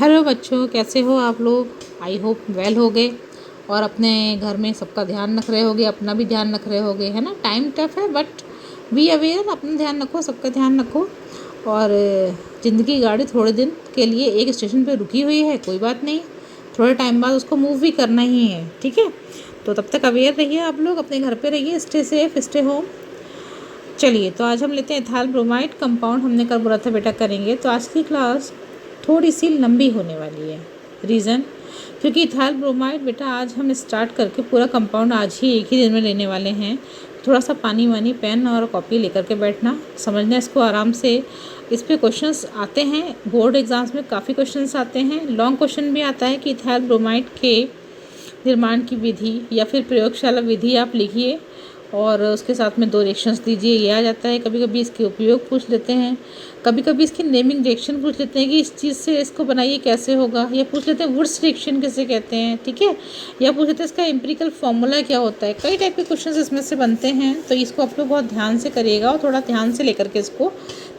Hello बच्चों, कैसे हो आप लोग। आई होप वेल हो गए और अपने घर में सबका ध्यान रख रहे होगे, अपना भी ध्यान रख रहे होगे, है ना। टाइम टफ है बट बी अवेयर, अपना ध्यान रखो, सबका ध्यान रखो। और ज़िंदगी गाड़ी थोड़े दिन के लिए एक स्टेशन पे रुकी हुई है, कोई बात नहीं, थोड़े टाइम बाद उसको मूव भी करना ही है, ठीक है। तो तब तक अवेयर रहिए आप लोग, अपने घर पे रहिए, स्टे सेफ, स्टे होम। चलिए, तो आज हम लेते हैं इथाइल ब्रोमाइड कंपाउंड। हमने कल बोला था बेटा करेंगे, तो आज की क्लास थोड़ी सी लंबी होने वाली है। रीज़न, क्योंकि इथाइल ब्रोमाइड बेटा आज हम स्टार्ट करके पूरा कंपाउंड आज ही एक ही दिन में लेने वाले हैं। थोड़ा सा पानी वानी, पेन और कॉपी लेकर के बैठना, समझना इसको आराम से। इस पे क्वेश्चंस आते हैं, बोर्ड एग्जाम्स में काफ़ी क्वेश्चंस आते हैं। लॉन्ग क्वेश्चन भी आता है कि इथाइल ब्रोमाइड के निर्माण की विधि या फिर प्रयोगशाला विधि आप लिखिए और उसके साथ में 2 रिएक्शंस दीजिए, ये आ जाता है। कभी कभी इसके उपयोग पूछ लेते हैं, कभी कभी इसकी नेमिंग रिएक्शन पूछ लेते हैं कि इस चीज़ से इसको बनाइए कैसे होगा, या पूछ लेते हैं वुड्स रिएक्शन किसे कहते हैं, ठीक है, या पूछ लेते हैं इसका एम्पिरिकल फॉर्मूला क्या होता है। कई टाइप के क्वेश्चन इसमें से बनते हैं, तो इसको आप लोग बहुत ध्यान से करिएगा और थोड़ा ध्यान से लेकर के इसको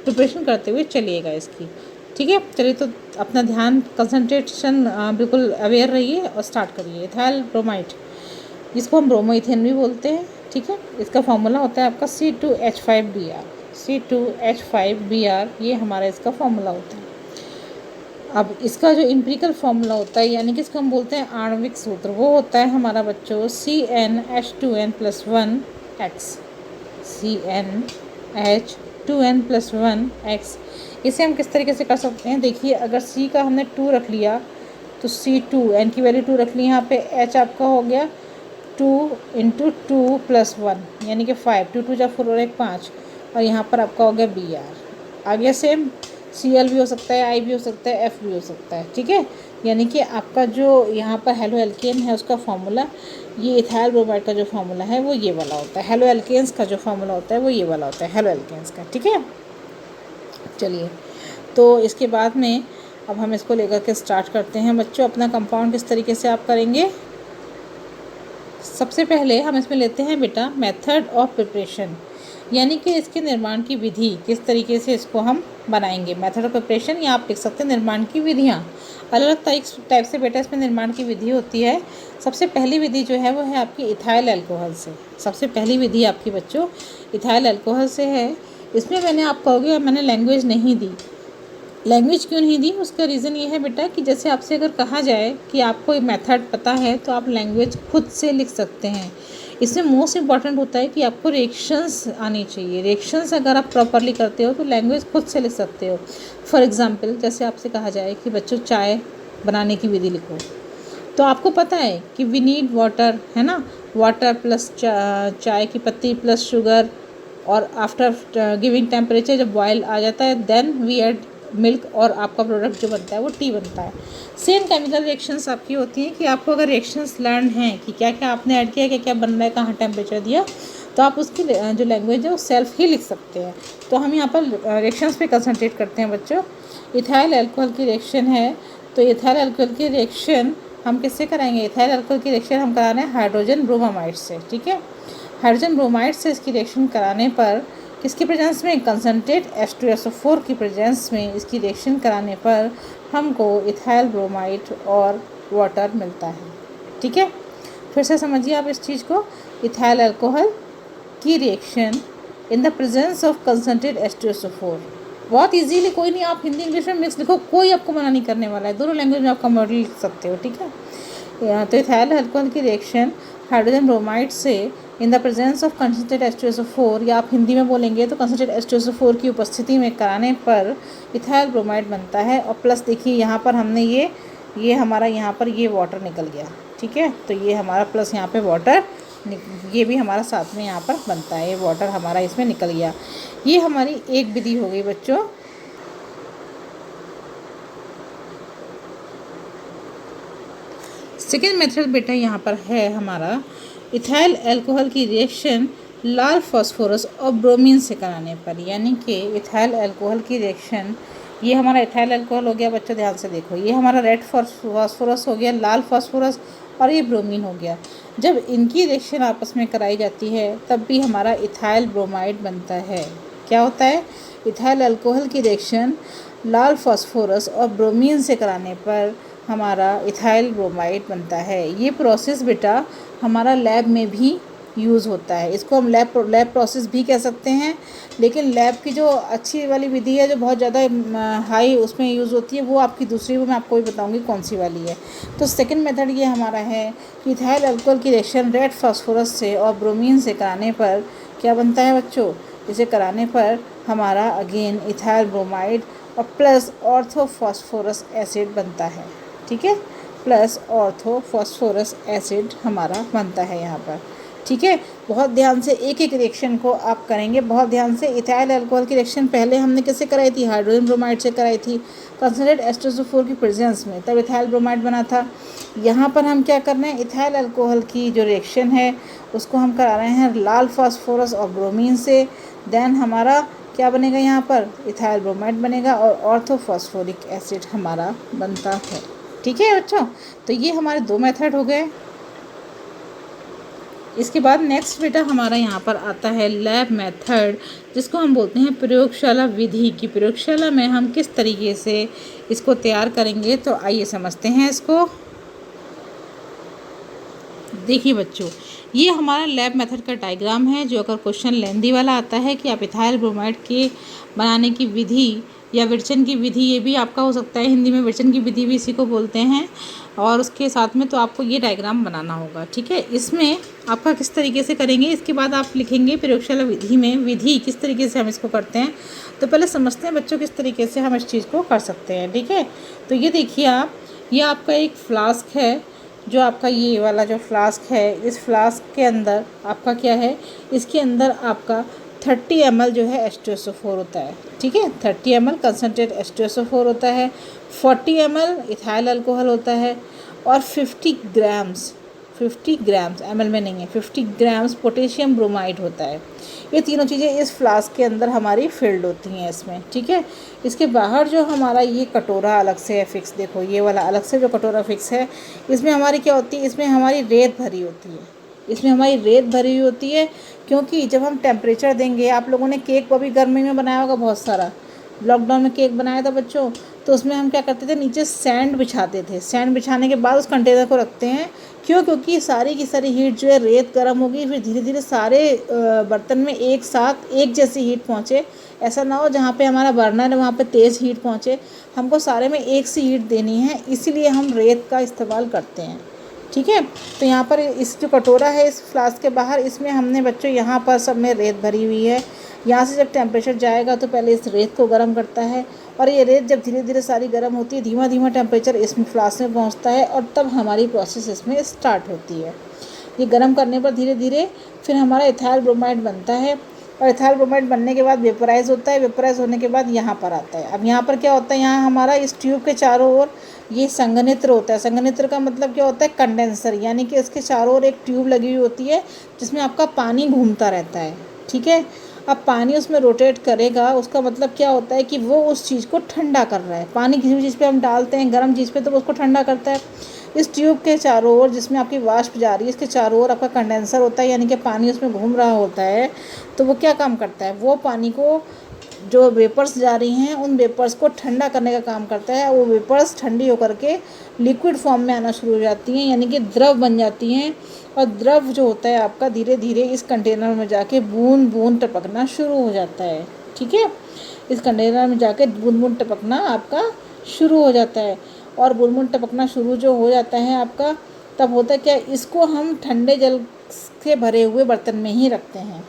प्रिपरेशन करते हुए चलिएगा इसकी, ठीक है। चलिए, तो अपना ध्यान, कंसंट्रेशन बिल्कुल अवेयर रहिए और स्टार्ट करिए। इथाइल ब्रोमाइड, जिसको हम ब्रोमोइथेन भी बोलते हैं, ठीक है। इसका फॉर्मूला होता है आपका C2H5Br। C2H5Br ये हमारा इसका फॉर्मूला होता है। अब इसका जो एम्पिरिकल फॉर्मूला होता है, यानी कि इसको हम बोलते हैं आणविक सूत्र, वो होता है हमारा बच्चों CnH2n+1x। CnH2n+1x। इसे हम किस तरीके से कर सकते हैं, देखिए, अगर C का हमने 2 रख लिया तो C2, N की वैल्यू 2 रख ली, यहाँ पे H आपका हो गया 2 × 2 + 1 यानी कि 5, 2 2 4 और 1 5, और यहाँ पर आपका हो गया Br। आगे सेम Cl भी हो सकता है, I भी हो सकता है, F भी हो सकता है, ठीक है। यानी कि आपका जो यहाँ पर हेलो एल्केन है उसका फॉर्मूला, ये इथाइल ब्रोमाइड का जो फॉर्मूला है वो ये वाला होता है। हेलो एल्केन्स का जो फॉर्मूला होता है वो ये वाला होता है, हेलो एल्केन्स का, ठीक है। चलिए, तो इसके बाद में अब हम इसको लेकर के स्टार्ट करते हैं बच्चों। अपना कंपाउंड किस तरीके से आप करेंगे, सबसे पहले हम इसमें लेते हैं बेटा मेथड ऑफ प्रिपरेशन, यानी कि इसके निर्माण की विधि, किस तरीके से इसको हम बनाएंगे। मेथड ऑफ प्रिपरेशन, या आप लिख सकते हैं निर्माण की विधियाँ। अलग अलग टाइप से बेटा इसमें निर्माण की विधि होती है। सबसे पहली विधि जो है वो है आपकी इथाइल अल्कोहल से। सबसे पहली विधि आपकी बच्चों इथाइल अल्कोहल से है। इसमें मैंने, आप कहोगे मैंने लैंग्वेज नहीं दी। लैंग्वेज क्यों नहीं दी, उसका रीज़न ये है बेटा कि जैसे आपसे अगर कहा जाए कि आपको मेथड पता है तो आप लैंग्वेज खुद से लिख सकते हैं। इसमें मोस्ट इम्पॉर्टेंट होता है कि आपको रिएक्शंस आनी चाहिए। रिएक्शंस अगर आप प्रॉपरली करते हो तो लैंग्वेज खुद से लिख सकते हो। फॉर एग्ज़ाम्पल, जैसे आपसे कहा जाए कि बच्चों चाय बनाने की विधि लिखो, तो आपको पता है कि वी नीड वाटर, है ना, वाटर प्लस चाय की पत्ती प्लस शुगर, और आफ्टर गिविंग टेम्परेचर जब बॉयल आ जाता है देन वी ऐड मिल्क, और आपका प्रोडक्ट जो बनता है वो टी बनता है। सेम केमिकल रिएक्शंस आपकी होती हैं कि आपको अगर रिएक्शंस लर्न हैं कि क्या क्या आपने ऐड किया, क्या क्या बन रहा है, कहाँ टेम्परेचर दिया, तो आप उसकी जो लैंग्वेज है वो सेल्फ ही लिख सकते हैं। तो हम यहाँ पर रिएक्शंस पे कंसंट्रेट करते हैं बच्चों। इथाइल अल्कोहल की रिएक्शन है, तो इथाइल अल्कोहल की रिएक्शन हम किससे कराएंगे, इथाइल अल्कोहल की रिएक्शन हम करा रहे हैं हाइड्रोजन ब्रोमाइड से, ठीक है। हाइड्रोजन ब्रोमाइड से इसकी रिएक्शन कराने पर किसकी प्रेजेंस में, कंसनट्रेट H2SO4 की प्रेजेंस में इसकी रिएक्शन कराने पर हमको इथाइल ब्रोमाइड और वाटर मिलता है, ठीक है। फिर से समझिए आप इस चीज़ को, इथाइल अल्कोहल की reaction in the presence of concentrate H2SO4। बहुत इजीली, कोई नहीं, आप हिंदी इंग्लिश में मिक्स लिखो, कोई आपको मना नहीं करने वाला है, दोनों लैंग्वेज में आप कन्वर्ट लिख सकते हो, ठीक है। तो इथाइल अल्कोहल की रिएक्शन हाइड्रोजन ब्रोमाइड से in the presence of concentrate H2SO4, या आप हिंदी में बोलेंगे तो कंसनट्रेट H2SO4 की उपस्थिति में कराने पर इथाइल ब्रोमाइड बनता है। और प्लस देखिए यहाँ पर हमने ये हमारा यहाँ पर ये वाटर निकल गया, ठीक है। तो ये हमारा प्लस यहाँ पे वाटर, ये भी हमारा साथ में यहाँ पर बनता है, ये वाटर हमारा इसमें निकल गया। ये हमारी एक विधि हो गई बच्चों। सेकेंड मेथड बेटा यहाँ पर है हमारा इथाइल अल्कोहल की रिएक्शन लाल फास्फोरस और ब्रोमीन से कराने पर, यानी कि इथाइल अल्कोहल की रिएक्शन, ये हमारा इथाइल अल्कोहल हो गया बच्चों, ध्यान से देखो, ये हमारा रेड फास्फोरस हो गया, लाल फास्फोरस, और ये ब्रोमीन हो गया। जब इनकी रिएक्शन आपस में कराई जाती है तब भी हमारा इथाइल ब्रोमाइड बनता है। क्या होता है, इथाइल अल्कोहल की रिएक्शन लाल फास्फोरस और ब्रोमीन से कराने पर हमारा इथाइल ब्रोमाइड बनता है। ये प्रोसेस बेटा हमारा लैब में भी यूज़ होता है। इसको हम लैब प्रोसेस भी कह सकते हैं, लेकिन लैब की जो अच्छी वाली विधि है जो बहुत ज़्यादा हाई उसमें यूज़ होती है वो आपकी दूसरी, वो मैं आपको भी बताऊंगी कौन सी वाली है। तो सेकंड मेथड ये हमारा है कि इथाइल अल्कोहल की रिएक्शन रेड फास्फोरस से और ब्रोमीन से कराने पर क्या बनता है बच्चों? इसे कराने पर हमारा अगेन इथाइल ब्रोमाइड और प्लस ऑर्थोफॉस्फोरस एसिड बनता है। ठीक है, प्लस ऑर्थोफॉस्फोरस एसिड हमारा बनता है यहाँ पर। ठीक है, बहुत ध्यान से एक एक रिएक्शन को आप करेंगे, बहुत ध्यान से। इथाइल अल्कोहल की रिएक्शन पहले हमने किससे कराई थी? हाइड्रोजन ब्रोमाइड से कराई थी, कंसनट्रेट H2SO4 की प्रेजेंस में, तब इथाइल ब्रोमाइड बना था। यहाँ पर हम क्या कर रहे हैं? इथाइल अल्कोहल की जो रिएक्शन है उसको हम करा रहे हैं लाल फास्फोरस और ब्रोमीन से। देन हमारा क्या बनेगा? यहाँ पर इथाइल ब्रोमाइड बनेगा और ऑर्थोफॉस्फोरिक एसिड हमारा बनता है। ठीक है बच्चों, तो ये हमारे दो मेथड हो गए। इसके बाद नेक्स्ट बेटा हमारा यहाँ पर आता है लैब मेथड, जिसको हम बोलते हैं प्रयोगशाला विधि की। प्रयोगशाला में हम किस तरीके से इसको तैयार करेंगे, तो आइए समझते हैं इसको। देखिए बच्चों, ये हमारा लैब मेथड का डायग्राम है। जो अगर क्वेश्चन लेंदी वाला आता है कि आप इथाइल ब्रोमाइड के बनाने की विधि या विरचन की विधि, ये भी आपका हो सकता है हिंदी में, विरचन की विधि भी इसी को बोलते हैं, और उसके साथ में तो आपको ये डायग्राम बनाना होगा। ठीक है, इसमें आपका किस तरीके से करेंगे, इसके बाद आप लिखेंगे प्रयोगशाला विधि में विधि किस तरीके से हम इसको करते हैं। तो पहले समझते हैं बच्चों किस तरीके से हम इस चीज़ को कर सकते हैं। ठीक है, तो ये देखिए आप, ये आपका एक फ्लास्क है, जो आपका ये वाला जो फ्लास्क है, इस फ्लास्क के अंदर आपका क्या है? इसके अंदर आपका 30 ml जो है H2SO4 होता है। ठीक है, 30 ml कंसनट्रेट H2SO4 होता है, 40 ml इथाइल अल्कोहल होता है, और 50 ग्राम्स ml में नहीं है, 50 ग्राम्स पोटेशियम ब्रोमाइड होता है। ये तीनों चीज़ें इस फ्लास्क के अंदर हमारी फिल्ड होती हैं इसमें। ठीक है, इसके बाहर जो हमारा ये कटोरा अलग से है फिक्स, देखो ये वाला अलग से जो कटोरा फिक्स है, इसमें हमारी क्या होती है? इसमें हमारी रेत भरी होती है, इसमें हमारी रेत भरी हुई होती है। क्योंकि जब हम टेम्परेचर देंगे, आप लोगों ने केक अभी गर्मी में बनाया होगा बहुत सारा, लॉकडाउन में केक बनाया था बच्चों, तो उसमें हम क्या करते थे? नीचे सैंड बिछाते थे। सैंड बिछाने के बाद उस कंटेनर को रखते हैं। क्यों? क्योंकि सारी की सारी हीट जो है, रेत गर्म होगी, फिर धीरे धीरे सारे बर्तन में एक साथ एक जैसी हीट पहुँचे। ऐसा ना हो जहाँ पे हमारा बर्नर है वहाँ पे तेज़ हीट पहुँचे, हमको सारे में एक सी हीट देनी है, इसीलिए हम रेत का इस्तेमाल करते हैं। ठीक है, तो यहाँ पर इस जो कटोरा है इस फ्लास्क के बाहर, इसमें हमने बच्चों यहाँ पर सब में रेत भरी हुई है। यहाँ से जब टेम्परेचर जाएगा तो पहले इस रेत को गर्म करता है, और ये रेत जब धीरे धीरे सारी गर्म होती है, धीमा धीमा टेम्परेचर इस फ्लास्क में पहुँचता है, और तब हमारी प्रोसेस इसमें स्टार्ट होती है। ये गर्म करने पर धीरे धीरे फिर हमारा इथाइल ब्रोमाइड बनता है, और इथाइल ब्रोमाइड बनने के बाद वेपराइज होता है। वेपराइज होने के बाद यहाँ पर आता है। अब यहाँ पर क्या होता है? यहाँ हमारा इस ट्यूब के चारों ओर ये संघनित्र होता है। संघनित्र का मतलब क्या होता है? कंडेंसर, यानी कि इसके चारों ओर एक ट्यूब लगी हुई होती है जिसमें आपका पानी घूमता रहता है। ठीक है, अब पानी उसमें रोटेट करेगा, उसका मतलब क्या होता है कि वो उस चीज़ को ठंडा कर रहा है। पानी किसी भी चीज़ पे हम डालते हैं, गर्म चीज़ पे, तो वो उसको ठंडा करता है। इस ट्यूब के चारों ओर जिसमें आपकी वाष्प जा रही है, इसके चारों ओर आपका कंडेंसर होता है, यानी कि पानी उसमें घूम रहा होता है। तो वो क्या काम करता है? वो पानी को, जो वेपर्स जा रही हैं, उन वेपर्स को ठंडा करने का काम करता है। वो वेपर्स ठंडी होकर के लिक्विड फॉर्म में आना शुरू हो जाती हैं, यानी कि द्रव बन जाती हैं, और द्रव जो होता है आपका धीरे धीरे इस कंटेनर में जाके बूंद बूंद टपकना शुरू हो जाता है। ठीक है, इस कंटेनर में जाके बूंद बूंद टपकना आपका शुरू हो जाता है, और बूंद बूंद टपकना शुरू जो हो जाता है आपका, तब होता है क्या? इसको हम ठंडे जल से भरे हुए बर्तन में ही रखते हैं।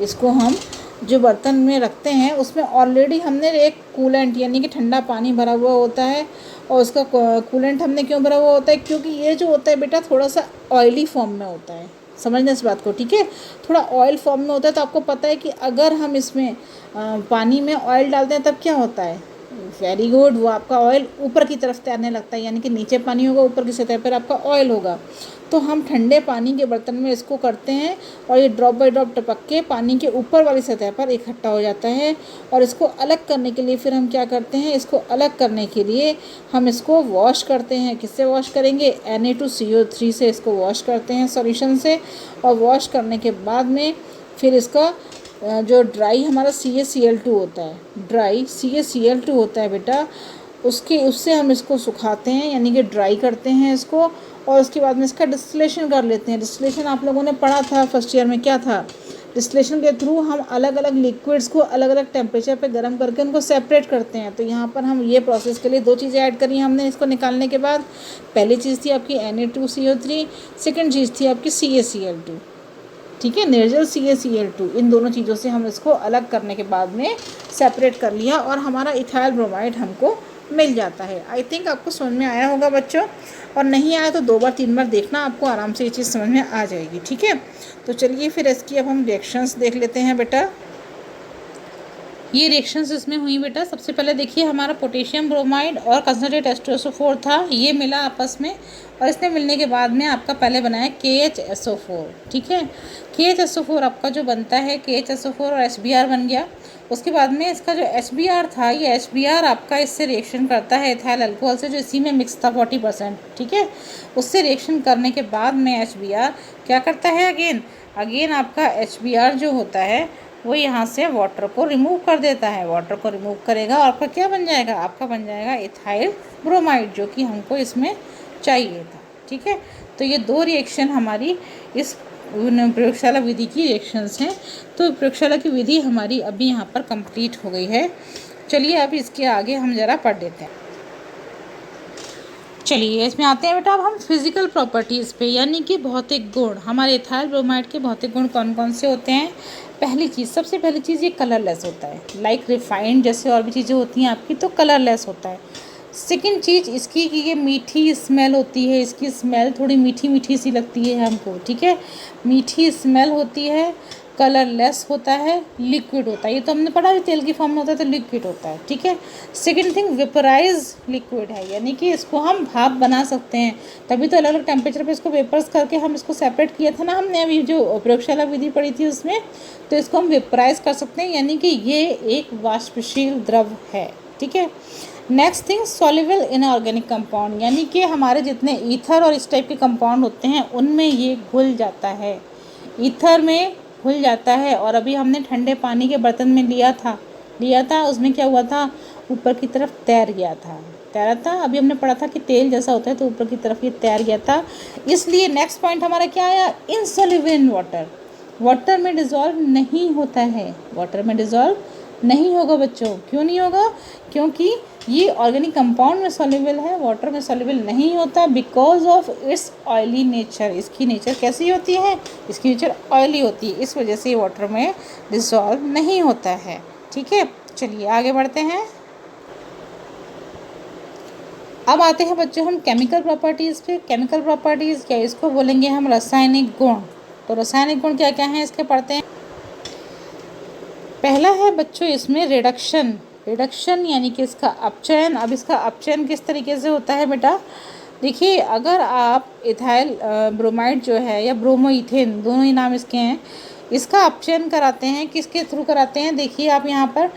इसको हम जो बर्तन में रखते हैं उसमें ऑलरेडी हमने एक कूलेंट, यानी कि ठंडा पानी भरा हुआ होता है। और उसका कूलेंट हमने क्यों भरा हुआ होता है? क्योंकि ये जो होता है बेटा थोड़ा सा ऑयली फॉर्म में होता है। समझना इस बात को, ठीक है? थोड़ा ऑयल फॉर्म में होता है, तो आपको पता है कि अगर हम इसमें पानी में ऑयल डालते हैं तब क्या होता है? वेरी गुड, वो आपका ऑयल ऊपर की तरफ तैरने लगता है, यानी कि नीचे पानी होगा, ऊपर की सतह पर आपका ऑयल होगा। तो हम ठंडे पानी के बर्तन में इसको करते हैं, और ये ड्रॉप बाय ड्रॉप टपक के पानी के ऊपर वाली सतह पर इकट्ठा हो जाता है। और इसको अलग करने के लिए फिर हम क्या करते हैं? इसको अलग करने के लिए हम इसको वॉश करते हैं। किससे वॉश करेंगे? Na2CO3 से इसको वॉश करते हैं सॉल्यूशन से। और वॉश करने के बाद में फिर इसका जो ड्राई हमारा CaCl2 होता है, ड्राई CaCl2 होता है बेटा, उससे हम इसको सुखाते हैं, यानी कि ड्राई करते हैं इसको, और उसके बाद में इसका डिस्टिलेशन कर लेते हैं। डिस्टिलेशन आप लोगों ने पढ़ा था फर्स्ट ईयर में, क्या था? डिस्टिलेशन के थ्रू हम अलग अलग लिक्विड्स को अलग अलग टेम्परेचर पे गर्म करके उनको सेपरेट करते हैं। तो यहाँ पर हम ये प्रोसेस के लिए दो चीज़ें ऐड करी हमने इसको निकालने के बाद। पहली चीज़ थी आपकी Na2CO3, सेकेंड चीज़ थी आपकी CaCl2, ठीक है, निर्जल CaCl2। इन दोनों चीज़ों से हम इसको अलग करने के बाद में सेपरेट कर लिया और हमारा इथाइल ब्रोमाइड हमको मिल जाता है। आई थिंक आपको समझ में आया होगा बच्चों, और नहीं आया तो 2 बार 3 बार देखना, आपको आराम से ये चीज़ समझ में आ जाएगी, ठीक है। तो चलिए फिर इसकी अब हम रिएक्शंस देख लेते हैं बेटा। ये रिएक्शंस इसमें हुई बेटा, सबसे पहले देखिए हमारा पोटेशियम ब्रोमाइड और कंसनट्रेट H2SO4 था, ये मिला आपस में, और इसने मिलने के बाद में आपका पहले बना है KHSO4, ठीक है। KHSO4 आपका जो बनता है, KHSO4 और HBr बन गया। उसके बाद में इसका जो HBr था, ये HBr आपका इससे रिएक्शन करता है इथाइल अल्कोहल से, जो इसी में मिक्स था 40%, ठीक है। उससे रिएक्शन करने के बाद में HBr क्या करता है, अगेन आपका HBr जो होता है वो यहाँ से वाटर को रिमूव कर देता है। वाटर को रिमूव करेगा और आपका क्या बन जाएगा, आपका बन जाएगा इथाइल ब्रोमाइड, जो कि हमको इसमें चाहिए था, ठीक है। तो ये 2 रिएक्शन हमारी इस प्रयोगशाला विधि की रिएक्शंस हैं। तो प्रयोगशाला की विधि हमारी अभी यहाँ पर कंप्लीट हो गई है। चलिए अब इसके आगे हम ज़रा पढ़ लेते हैं। चलिए इसमें आते हैं बेटा अब हम फिजिकल प्रॉपर्टीज़ पे, यानी कि भौतिक गुण। हमारे इथाइल ब्रोमाइड के भौतिक गुण कौन कौन से होते हैं? सबसे पहली चीज़ ये कलरलेस होता है, लाइक रिफाइंड जैसे और भी चीज़ें होती हैं आपकी, तो कलरलेस होता है। सेकंड चीज़ इसकी कि ये मीठी स्मेल होती है, इसकी स्मेल थोड़ी मीठी मीठी सी लगती है हमको, ठीक है, मीठी स्मेल होती है। कलरलेस होता है, लिक्विड होता है, ये तो हमने पढ़ा भी, तेल की फॉर्म में होता है तो लिक्विड होता है, ठीक है। सेकंड थिंग वेपराइज लिक्विड है, यानी कि इसको हम भाप बना सकते हैं, तभी तो अलग अलग टेम्परेचर पे इसको वेपर्स करके हम इसको सेपरेट किया था ना हमने अभी जो प्रयोगशाला विधि पढ़ी थी उसमें। तो इसको हम वेपराइज कर सकते हैं, यानी कि ये एक वाष्पशील द्रव है, ठीक है। Next thing soluble inorganic compound, यानी कि हमारे जितने ईथर और इस टाइप के कंपाउंड होते हैं उनमें ये घुल जाता है, ईथर में घुल जाता है। और अभी हमने ठंडे पानी के बर्तन में लिया था, उसमें क्या हुआ था, ऊपर की तरफ तैरा था। अभी हमने पढ़ा था कि तेल जैसा होता है तो ऊपर की तरफ ये तैर गया था। इसलिए नेक्स्ट पॉइंट हमारा क्या आया, इनसॉल्युबल इन वाटर, वाटर में डिज़ोल्व नहीं होता है, वाटर में डिज़ोल्व नहीं होगा बच्चों। क्यों नहीं होगा? क्योंकि ये ऑर्गेनिक कंपाउंड में सॉल्युबल है, वाटर में सॉल्युबल नहीं होता, because of its oily nature. इसकी नेचर कैसी होती है, इसकी नेचर ऑयली होती है, इस वजह से ये वाटर में डिसॉल्व नहीं होता है, ठीक है। चलिए आगे बढ़ते हैं। अब आते हैं बच्चों हम केमिकल प्रॉपर्टीज़ पे। केमिकल प्रॉपर्टीज़ क्या, इसको बोलेंगे हम रासायनिक गुण। तो रासायनिक गुण क्या क्या हैं इसके पढ़ते हैं। पहला है बच्चों इसमें रिडक्शन यानी कि इसका अपचयन। अब इसका अपचयन किस तरीके से होता है बेटा, देखिए अगर आप इथाइल ब्रोमाइड जो है या ब्रोमोइथेन, दोनों ही नाम इसके हैं, इसका अपचयन कराते हैं, किसके थ्रू कराते हैं, देखिए आप यहाँ पर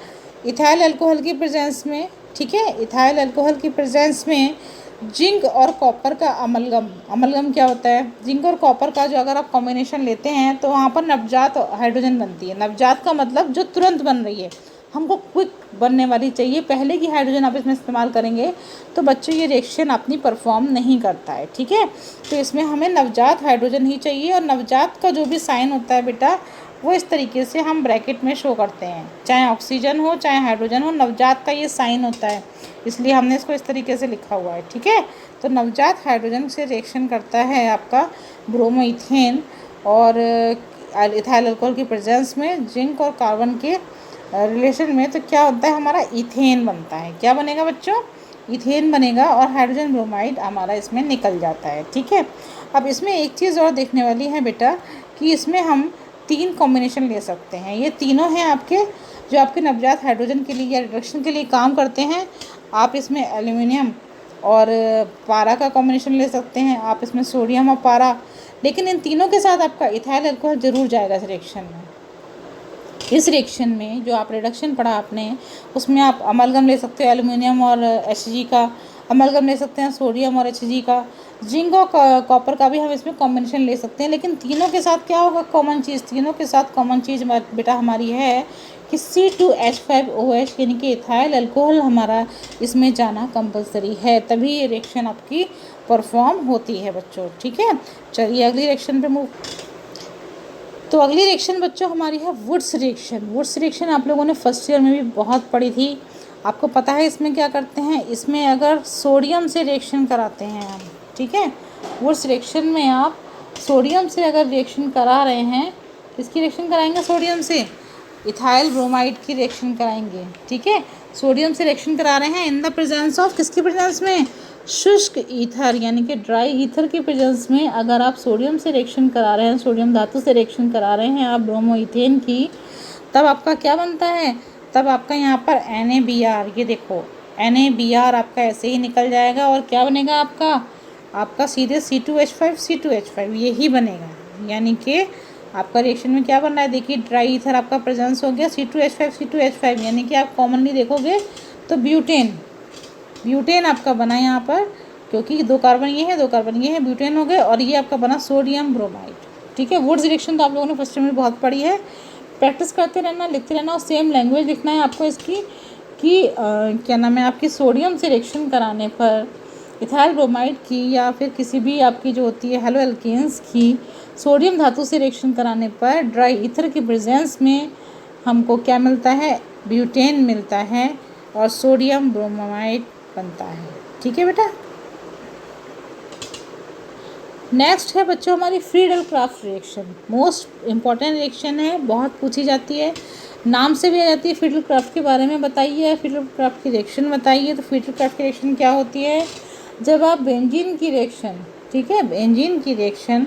इथाइल अल्कोहल की प्रेजेंस में, ठीक है, इथाइल अल्कोहल की प्रेजेंस में जिंक और कॉपर का अमलगम क्या होता है, जिंक और कॉपर का जो अगर आप कॉम्बिनेशन लेते हैं तो वहाँ पर नवजात हाइड्रोजन बनती है। नवजात का मतलब जो तुरंत बन रही है, हमको क्विक बनने वाली चाहिए, पहले की हाइड्रोजन आप इसमें इस्तेमाल करेंगे तो बच्चों ये रिएक्शन अपनी परफॉर्म नहीं करता है, ठीक है। तो इसमें हमें नवजात हाइड्रोजन ही चाहिए, और नवजात का जो भी साइन होता है बेटा वो इस तरीके से हम ब्रैकेट में शो करते हैं, चाहे ऑक्सीजन हो चाहे हाइड्रोजन हो, नवजात का ये साइन होता है, इसलिए हमने इसको इस तरीके से लिखा हुआ है, ठीक है। तो नवजात हाइड्रोजन से रिएक्शन करता है आपका ब्रोमोइथेन और इथाइल अल्कोहल की प्रेजेंस में जिंक और कार्बन के रिलेशन में, तो क्या होता है हमारा इथेन बनता है। क्या बनेगा बच्चों, इथेन बनेगा, और हाइड्रोजन ब्रोमाइड हमारा इसमें निकल जाता है, ठीक है। अब इसमें एक चीज़ और देखने वाली है बेटा कि इसमें हम 3 कॉम्बिनेशन ले सकते हैं। ये तीनों हैं आपके जो आपके नवजात हाइड्रोजन के लिए या रिडक्शन के लिए काम करते हैं। आप इसमें एल्यूमिनियम और पारा का कॉम्बिनेशन ले सकते हैं, आप इसमें सोडियम और पारा, लेकिन इन तीनों के साथ आपका इथाइल अल्कोहल ज़रूर जाएगा इस रिएक्शन में। इस रिएक्शन में जो आप रिडक्शन पढ़ा आपने, उसमें आप अमलगम ले सकते हो एल्यूमिनियम और Hg का, अमलगम ले सकते हैं सोडियम और Hg का। जिंक और कॉपर का भी हम इसमें कॉम्बिनेशन ले सकते हैं, लेकिन तीनों के साथ क्या होगा कॉमन चीज़, तीनों के साथ कॉमन चीज़ बेटा हमारी है कि C2H5OH यानी कि इथाइल अल्कोहल हमारा इसमें जाना कंपलसरी है, तभी ये रिएक्शन आपकी परफॉर्म होती है बच्चों। ठीक है, चलिए अगली रिएक्शन पे मूव। तो अगली रिएक्शन बच्चों हमारी है वुड्स रिएक्शन। वुड्स रिएक्शन आप लोगों ने फर्स्ट ईयर में भी बहुत पढ़ी थी, आपको पता है इसमें क्या करते हैं, इसमें अगर सोडियम से रिएक्शन कराते हैं हम, ठीक है, वुड्स रिएक्शन में आप सोडियम से अगर रिएक्शन करा रहे हैं, किसकी रिएक्शन कराएंगे, सोडियम से इथाइल ब्रोमाइड की रिएक्शन कराएंगे। ठीक है, सोडियम से रिएक्शन करा रहे हैं इन द प्रेजेंस ऑफ, किसकी प्रेजेंस में, शुष्क ईथर यानी कि ड्राई ईथर के प्रेजेंस में अगर आप सोडियम से रिएक्शन करा रहे हैं, सोडियम धातु से रिएक्शन करा रहे हैं आप ब्रोमोइथेन की, तब आपका क्या बनता है, तब आपका यहाँ पर NaBr, ये देखो NaBr आपका ऐसे ही निकल जाएगा और क्या बनेगा आपका सीधे C2H5 यही बनेगा। यानी कि आपका रिएक्शन में क्या बन रहा है, देखिए ड्राई ईथर आपका प्रेजेंस हो गया, C2H5 यानी कि आप कॉमनली देखोगे तो ब्यूटेन आपका बना यहाँ पर, क्योंकि 2 कार्बन ये है 2 कार्बन ये है, ब्यूटेन हो गए, और ये आपका बना सोडियम ब्रोमाइड। ठीक है, वुड्स रिएक्शन तो आप लोगों ने फर्स्ट में बहुत पढ़ी है, प्रैक्टिस करते रहना, लिखते रहना, और सेम लैंग्वेज लिखना है आपको इसकी कि क्या नाम है, आपकी सोडियम से रिएक्शन कराने पर इथाइल ब्रोमाइड की या फिर किसी भी आपकी जो होती है हेलो एल्केन्स की सोडियम धातु से रिएक्शन कराने पर ड्राई ईथर के प्रेजेंस में हमको क्या मिलता है, ब्यूटेन मिलता है और सोडियम ब्रोमाइड बनता है। ठीक है बेटा, नेक्स्ट है बच्चों हमारी Friedel craft reaction. Most important reaction है, बहुत पूछी जाती है, नाम से भी आ जाती है। फ्रीडल क्राफ्ट के बारे में बताइए, फ्रीडल क्राफ्ट की रिएक्शन बताइए। तो फ्रीडल क्राफ्ट की रिएक्शन क्या होती है, जब आप बेंजीन की रिएक्शन, ठीक है, बेंजीन की रिएक्शन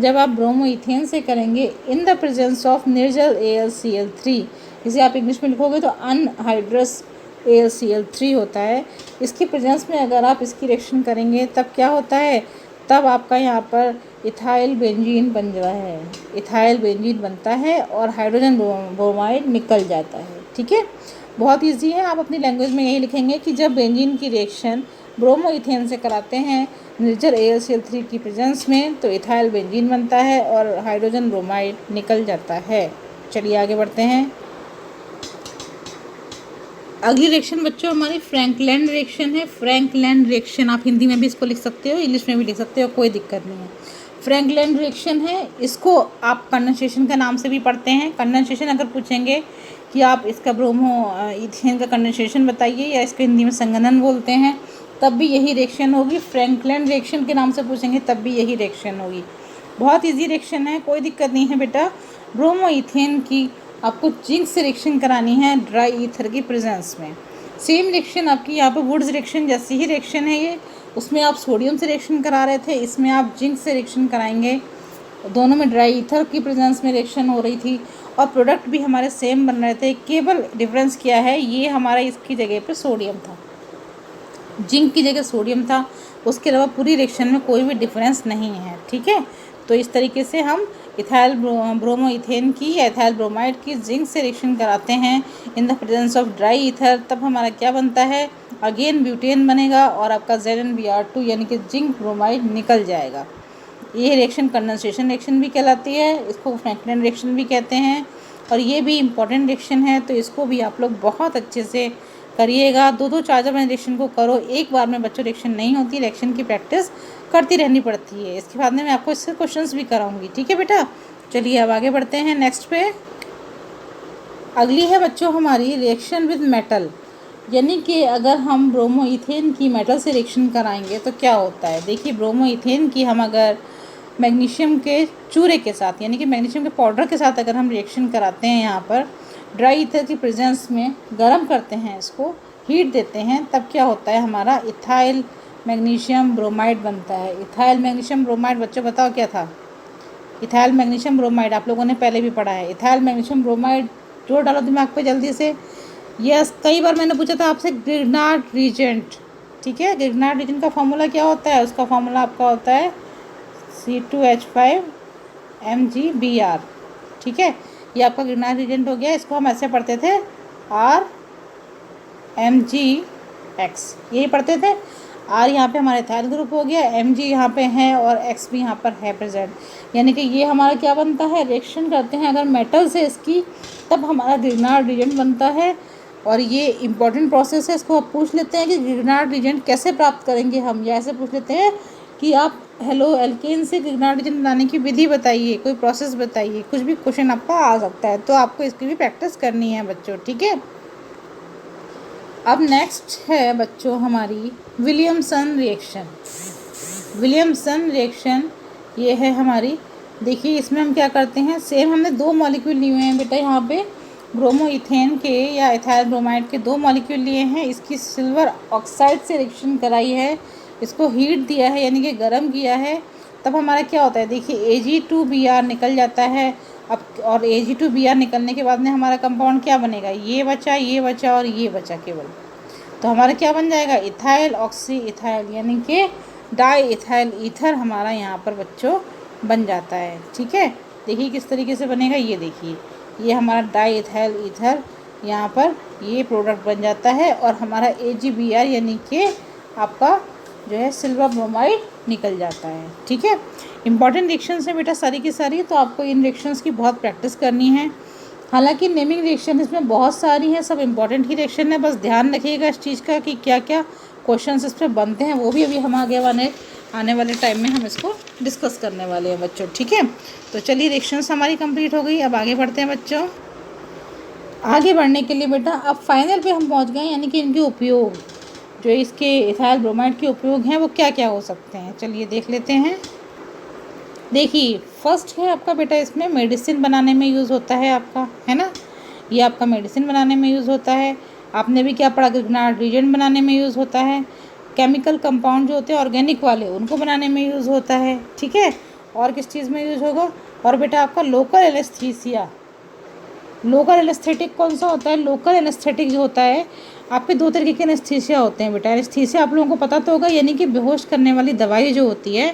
जब आप ब्रोमोइथेन से करेंगे इन द प्रेजेंस ऑफ निर्जल AlCl3, इसे आप इंग्लिश में लिखोगे तो अनहाइड्रस AlCl3 होता है, इसकी प्रेजेंस में अगर आप इसकी रिएक्शन करेंगे तब क्या होता है, तब आपका यहाँ पर इथाइल बेंजीन बन रहा है, इथाइल बेंजीन बनता है और हाइड्रोजन ब्रोमाइड निकल जाता है। ठीक है, बहुत इजी है, आप अपनी लैंग्वेज में यही लिखेंगे कि जब बेंजीन की रिएक्शन ब्रोमोइथेन से कराते हैं निर्जल AlCl3 की प्रेजेंस में तो इथाइल बेंजीन बनता है और हाइड्रोजन ब्रोमाइड निकल जाता है। चलिए आगे बढ़ते हैं। अगली रिएक्शन बच्चों हमारी फ्रैंकलैंड रिएक्शन है। फ्रैंकलैंड रिएक्शन आप हिंदी में भी इसको लिख सकते हो, इंग्लिश में भी लिख सकते हो, कोई दिक्कत नहीं है। फ्रैंकलैंड रिएक्शन है, इसको आप कंडेंसेशन के नाम से भी पढ़ते हैं। कंडेंसेशन अगर पूछेंगे कि आप इसका ब्रोमो इथेन का कंडेंसेशन बताइए या इसको हिंदी में संघनन बोलते हैं, तब भी यही रिएक्शन होगी। फ्रैंकलैंड रिएक्शन के नाम से पूछेंगे तब भी यही रिएक्शन होगी। बहुत ईजी रिएक्शन है, कोई दिक्कत नहीं है बेटा। ब्रोमोइथेन की आपको जिंक से रिएक्शन करानी है ड्राई ईथर की प्रेजेंस में। सेम रिएक्शन आपकी यहाँ पर वुड्स रिएक्शन जैसी ही रिएक्शन है ये, उसमें आप सोडियम से रिएक्शन करा रहे थे, इसमें आप जिंक से रिएक्शन कराएंगे। दोनों में ड्राई ईथर की प्रेजेंस में रिएक्शन हो रही थी और प्रोडक्ट भी हमारे सेम बन रहे थे। केवल डिफरेंस क्या है, ये हमारा इसकी जगह पे सोडियम था, जिंक की जगह सोडियम था, उसके अलावा पूरी रिएक्शन में कोई भी डिफरेंस नहीं है। ठीक है, तो इस तरीके से हम इथाइल ब्रोमोइथेन की या इथाइल ब्रोमाइड की जिंक से रिएक्शन कराते हैं in the presence of dry ether, तब हमारा क्या बनता है, अगेन ब्यूटेन बनेगा और आपका ZnBr2 यानी कि जिंक ब्रोमाइड निकल जाएगा। ये रिएक्शन कंडेंसेशन रिएक्शन भी कहलाती है, इसको फ्रैंकलैंड रिएक्शन भी कहते हैं, और ये भी इम्पॉर्टेंट रिएक्शन है, तो इसको भी आप लोग बहुत अच्छे से करिएगा। 2-2 4 रिएक्शन को करो, एक बार में बच्चों रिएक्शन नहीं होती, रिएक्शन की प्रैक्टिस करती रहनी पड़ती है। इसके बाद में मैं आपको इससे क्वेश्चंस भी कराऊंगी। ठीक है बेटा, चलिए अब आगे बढ़ते हैं नेक्स्ट पे। अगली है बच्चों हमारी रिएक्शन विद मेटल, यानी कि अगर हम ब्रोमोइथेन की मेटल से रिएक्शन कराएंगे तो क्या होता है। देखिए ब्रोमोइथेन की हम अगर मैग्नीशियम के चूरे के साथ यानी कि मैग्नीशियम के पाउडर के साथ अगर हम रिएक्शन कराते हैं, यहाँ पर ड्राई ईथर की प्रेजेंस में गर्म करते हैं, इसको हीट देते हैं, तब क्या होता है, हमारा इथाइल मैग्नीशियम ब्रोमाइड बनता है। इथाइल मैग्नीशियम ब्रोमाइड बच्चों बताओ क्या था, इथाइल मैग्नीशियम ब्रोमाइड आप लोगों ने पहले भी पढ़ा है। इथाइल मैग्नीशियम ब्रोमाइड जोड़ डालो दिमाग पे जल्दी से। यस, कई बार मैंने पूछा था आपसे ग्रिग्नार्ड रीजेंट, ठीक है, ग्रिग्नार्ड रीजेंट का फॉर्मूला क्या होता है, उसका फॉर्मूला आपका होता है C2H5MgBr। ठीक है, ये आपका ग्रिग्नार्ड रीजेंट हो गया, इसको हम ऐसे पढ़ते थे RMgX, यही पढ़ते थे। आर यहाँ पे हमारा इथाइल ग्रुप हो गया, Mg यहाँ पे है और X भी यहाँ पर है प्रेजेंट। यानी कि ये हमारा क्या बनता है, रिएक्शन करते हैं अगर मेटल से इसकी, तब हमारा ग्रिग्नार्ड रिएजेंट बनता है। और ये इंपॉर्टेंट प्रोसेस है, इसको आप पूछ लेते हैं कि ग्रिग्नार्ड रिएजेंट कैसे प्राप्त करेंगे हम, या ऐसे पूछ लेते हैं कि आप हेलो एल्केन से ग्रिग्नार्ड रिएजेंट बनाने की विधि बताइए, कोई प्रोसेस बताइए, कुछ भी क्वेश्चन आपका आ सकता है। तो आपको इसकी भी प्रैक्टिस करनी है बच्चों, ठीक है। अब नेक्स्ट है बच्चों हमारी विलियमसन रिएक्शन। विलियमसन रिएक्शन ये है हमारी, देखिए इसमें हम क्या करते हैं, सेम हमने 2 मॉलिक्यूल लिए हुए हैं बेटा, यहाँ पे ब्रोमो इथेन के या इथाइल ब्रोमाइड के 2 मॉलिक्यूल लिए हैं। इसकी सिल्वर ऑक्साइड से रिएक्शन कराई है, इसको हीट दिया है यानी कि गर्म किया है, तब हमारा क्या होता है, देखिए Ag2Br निकल जाता है। अब और Ag2Br निकलने के बाद में हमारा कंपाउंड क्या बनेगा, ये बचा और ये बचा केवल। तो हमारा क्या बन जाएगा, इथाइल ऑक्सी इथाइल यानी कि डाई इथाइल ईथर हमारा यहाँ पर बच्चों बन जाता है, ठीक है। देखिए किस तरीके से बनेगा, ये देखिए ये हमारा डाई इथाइल ईथर यहाँ पर ये प्रोडक्ट बन जाता है, और हमारा AgBr यानी कि आपका जो है सिल्वर ब्रोमाइड निकल जाता है, ठीक है। इंपॉर्टेंट रिएक्शंस हैं बेटा सारी की सारी, तो आपको इन रिएक्शंस की बहुत प्रैक्टिस करनी है। हालांकि नेमिंग रिएक्शन इसमें बहुत सारी हैं, सब इंपॉर्टेंट ही रिएक्शन है, बस ध्यान रखिएगा इस चीज़ का कि क्या क्या क्वेश्चंस इस पर बनते हैं, वो भी अभी हम आने वाले टाइम में हम इसको डिस्कस करने वाले हैं बच्चों, ठीक है। तो चलिए रिएक्शंस हमारी कंप्लीट हो गई, अब आगे बढ़ते हैं बच्चों। आगे बढ़ने के लिए बेटा अब फाइनल पे हम पहुँच गए, यानी कि इनके उपयोग, जो इसके इथाइल ब्रोमाइड के उपयोग हैं वो क्या क्या हो सकते हैं, चलिए देख लेते हैं। देखिए फर्स्ट है आपका बेटा, इसमें मेडिसिन बनाने में यूज़ होता है आपका, है ना, ये आपका मेडिसिन बनाने में यूज़ होता है। आपने भी क्या पढ़ा, ग्रिग्नार्ड रिएजेंट बनाने में यूज़ होता है। केमिकल कंपाउंड जो होते हैं ऑर्गेनिक वाले, उनको बनाने में यूज़ होता है, ठीक है। और किस चीज़ में यूज़ होगा, और बेटा आपका लोकल एनेस्थीसिया, लोकल एनेस्थेटिक कौन सा होता है, लोकल एनेस्थेटिक जो होता है, आपके 2 तरीके के एनेस्थीसिया होते हैं बेटा। एनेस्थीसिया आप लोगों को पता तो होगा, यानी कि बेहोश करने वाली दवाई जो होती है,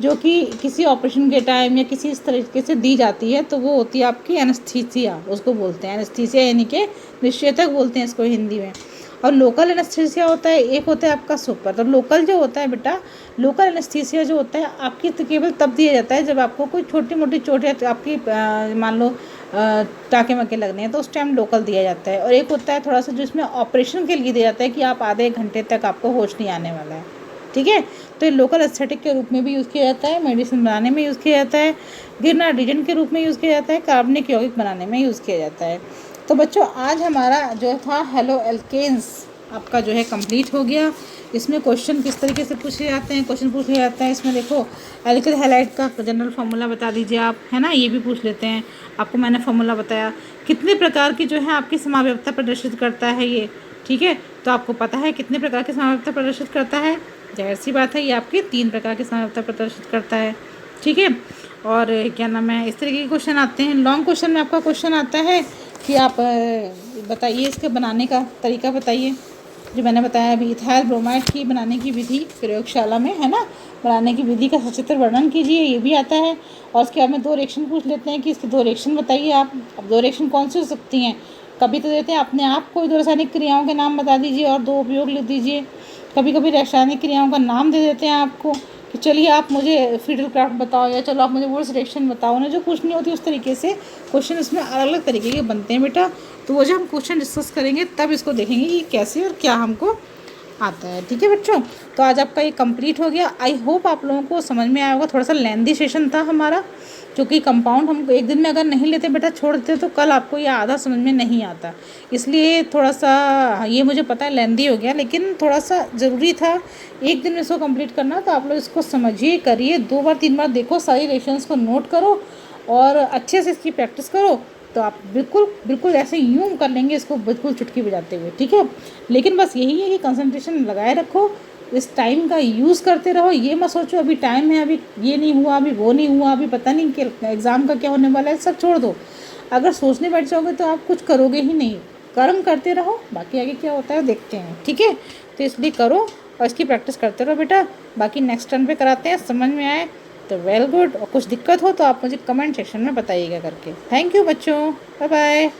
जो कि किसी ऑपरेशन के टाइम या किसी इस तरीके से दी जाती है, तो वो होती है आपकी एनेस्थीसिया, उसको बोलते हैं एनेस्थीसिया, यानी कि निश्चेतक बोलते हैं इसको हिंदी में। और लोकल एनेस्थीसिया होता है, एक होता है आपका सुपर। तो लोकल जो होता है बेटा, लोकल एनेस्थीसिया जो होता है आपकी तो केवल तब दिया जाता है जब आपको कोई छोटी मोटी चोट या आपकी मान लो टाँके मके लगने हैं, तो उस टाइम लोकल दिया जाता है। और एक होता है थोड़ा सा जो इसमें ऑपरेशन के लिए दिया जाता है कि आप आधे घंटे तक आपको होश नहीं आने वाला है, ठीक है। तो ये लोकल एस्थेटिक के रूप में भी यूज़ किया जाता है, मेडिसिन बनाने में यूज़ किया जाता है, ग्रिग्नार्ड रिएजेंट के रूप में यूज़ किया जाता है, कार्बनिक यौगिक बनाने में यूज़ किया जाता है। तो बच्चों आज हमारा जो था हेलो एल्केन्स आपका जो है कंप्लीट हो गया। इसमें क्वेश्चन किस तरीके से पूछे जाते हैं, क्वेश्चन पूछ लिया जाता है इसमें, देखो एल्किल हैलाइड का जनरल फार्मूला बता दीजिए आप, है ना, ये भी पूछ लेते हैं। आपको मैंने फार्मूला बताया, कितने प्रकार की जो है आपकी समावयवता प्रदर्शित करता है ये, ठीक है। तो आपको पता है कितने प्रकार की समावयवता प्रदर्शित करता है, जाहिर सी बात है ये आपके 3 प्रकार की समावयवता प्रदर्शित करता है, ठीक है। और क्या नाम है, इस तरीके के क्वेश्चन आते हैं। लॉन्ग क्वेश्चन में आपका क्वेश्चन आता है कि आप बताइए इसके बनाने का तरीका बताइए, जो मैंने बताया अभी इथाइल ब्रोमाइड की बनाने की विधि प्रयोगशाला में, है ना, बनाने की विधि का सचित्र वर्णन कीजिए, ये भी आता है। और उसके बाद में 2 रिएक्शन पूछ लेते हैं कि इसकी 2 रिएक्शन बताइए आप। अब 2 रिएक्शन कौन सी हो सकती हैं, कभी तो देते हैं अपने आप कोई 2 रासायनिक क्रियाओं के नाम बता दीजिए और 2 उपयोग लिख दीजिए, कभी कभी रासायनिक क्रियाओं का नाम दे देते हैं आपको कि चलिए आप मुझे फ्रीडल क्राफ्ट बताओ, या चलो आप मुझे वुड्स रिएक्शन बताओ, ना जो पूछनी होती है उस तरीके से क्वेश्चन इसमें अलग अलग तरीके के बनते हैं बेटा। तो वो जो हम क्वेश्चन डिस्कस करेंगे तब इसको देखेंगे कि कैसे और क्या हमको आता है, ठीक है बच्चों। तो आज आपका ये कंप्लीट हो गया। आई होप आप लोगों को समझ में आया होगा। थोड़ा सा लेंदी सेशन था हमारा, क्योंकि कंपाउंड हम एक दिन में अगर नहीं लेते बेटा, छोड़ देते, तो कल आपको ये आधा समझ में नहीं आता, इसलिए थोड़ा सा ये मुझे पता है लेंदी हो गया, लेकिन थोड़ा सा ज़रूरी था एक दिन में इसको कंप्लीट करना। तो आप लोग इसको समझिए, करिए, 2 बार 3 बार देखो, सारी रिएक्शंस को नोट करो और अच्छे से इसकी प्रैक्टिस करो, तो आप बिल्कुल बिल्कुल ऐसे यूँ कर लेंगे इसको बिल्कुल चुटकी बजाते हुए, ठीक है। लेकिन बस यही है कि कंसंट्रेशन लगाए रखो, इस टाइम का यूज़ करते रहो। ये मत सोचो अभी टाइम है, अभी ये नहीं हुआ, अभी वो नहीं हुआ, अभी पता नहीं कि एग्ज़ाम का क्या होने वाला है, सब छोड़ दो। अगर सोचने बैठ जाओगे तो आप कुछ करोगे ही नहीं, कर्म करते रहो, बाकी आगे क्या होता है देखते हैं, ठीक है। तो इसलिए करो और इसकी प्रैक्टिस करते रहो बेटा। बाकी नेक्स्ट टर्न पे कराते हैं, समझ में आए तो वेल गुड, और कुछ दिक्कत हो तो आप मुझे कमेंट सेक्शन में बताइएगा करके। थैंक यू बच्चों, बाय बाय।